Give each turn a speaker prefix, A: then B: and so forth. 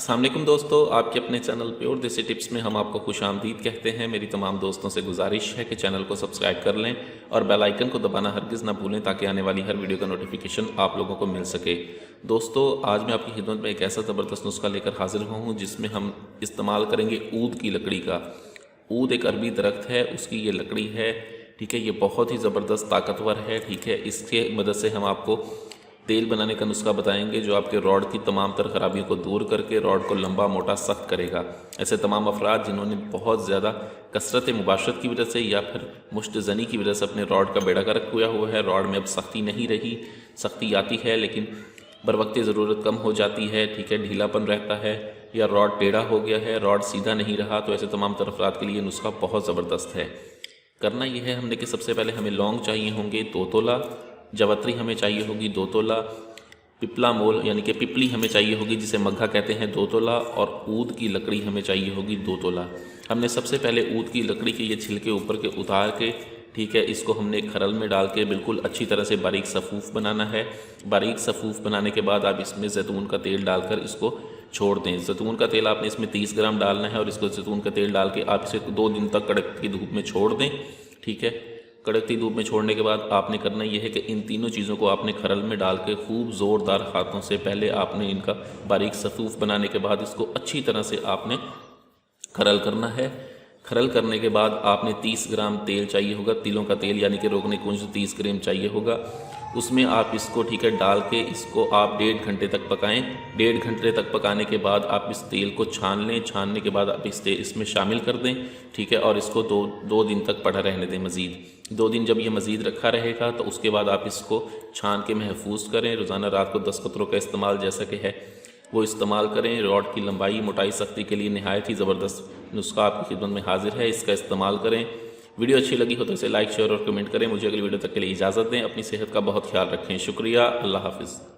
A: अस्सलाम वालेकुम दोस्तों, आपके अपने चैनल प्योर देसी टिप्स में हम आपको खुशामदीद कहते हैं। मेरी तमाम दोस्तों से गुजारिश है कि चैनल को सब्सक्राइब कर लें और बेल आइकन को दबाना हरगिज़ ना भूलें ताकि आने वाली हर वीडियो का नोटिफिकेशन आप लोगों को मिल सके। दोस्तों, आज मैं आपकी खिदमत में एक ऐसा ज़बरदस्त नुस्खा लेकर हाजिर हुआ हूँ जिसमें हम इस्तेमाल करेंगे ऊद की लकड़ी का। ऊद एक अरबी दरख्त है, उसकी ये लकड़ी है, ठीक है। ये बहुत ही ज़बरदस्त ताकतवर है, ठीक है। इसके मदद से हम आपको तेल बनाने का नुस्खा बताएंगे जो आपके रॉड की तमाम तर खराबियों को दूर करके रॉड को लंबा मोटा सख्त करेगा। ऐसे तमाम अफराद जिन्होंने बहुत ज़्यादा कसरत मुबाशरत की वजह से या फिर मुश्तज़नी की वजह से अपने रॉड का बेड़ा गर्क हुआ हुआ है, रॉड में अब सख्ती नहीं रही, सख्ती आती है लेकिन बर वक्त ज़रूरत कम हो जाती है, ठीक है, ढीलापन रहता है या रॉड टेढ़ा हो गया है, रॉड सीधा नहीं रहा, तो ऐसे तमाम तर अफराद के लिए नुस्खा बहुत ज़बरदस्त है। करना यह है हमने कि सबसे पहले हमें लौंग चाहिए होंगे 2 तोला, जवतरी हमें चाहिए होगी 2 तोला, पिपला मोल यानी कि पिपली हमें चाहिए होगी जिसे मग्घा कहते हैं 2 तोला, और ऊद की लकड़ी हमें चाहिए होगी 2 तोला। हमने सबसे पहले ऊद की लकड़ी के ये छिलके ऊपर के उतार के, ठीक है, इसको हमने एक खरल में डाल के बिल्कुल अच्छी तरह से बारीक सफ़ूफ़ बनाना है। बारीक सफ़ूफ़ बनाने के बाद आप इसमें जैतून का तेल डालकर इसको छोड़ दें। जैतून का तेल आपने इसमें 30 ग्राम डालना है और इसको जैतून का तेल डाल के आप इसे 2 दिन तक कड़कती धूप में छोड़ दें, ठीक है। कड़कती धूप में छोड़ने के बाद आपने करना यह है कि इन तीनों चीज़ों को आपने खरल में डाल के खूब ज़ोरदार हाथों से पहले आपने इनका बारीक सफ़ूफ़ बनाने के बाद इसको अच्छी तरह से आपने खरल करना है। खरल करने के बाद आपने 30 ग्राम तेल चाहिए होगा, तिलों का तेल यानी कि रोगने कुंज 30 ग्राम चाहिए होगा। उसमें आप इसको, ठीक है, डाल के इसको आप 1.5 घंटे तक पकाएं। 1.5 घंटे तक पकाने के बाद आप इस तेल को छान लें। छानने के बाद आप इसमें शामिल कर दें, ठीक है, और इसको दो दिन तक पड़ा रहने दें मज़ीद। 2 दिन जब ये मज़ीद रखा रहेगा तो उसके बाद आप इसको छान के महफूज करें। रोज़ाना रात को 10 कतरों का इस्तेमाल जैसा कि है वो इस्तेमाल करें। रॉड की लंबाई मोटाई सख्ती के लिए नहायत ही ज़बरदस्त नुस्खा आपकी खिदमत में हाजिर है, इसका इस्तेमाल करें। वीडियो अच्छी लगी हो तो इसे लाइक शेयर और कमेंट करें। मुझे अगली वीडियो तक के लिए इजाज़त दें। अपनी सेहत का बहुत ख्याल रखें। शुक्रिया। अल्लाह हाफ़िज़।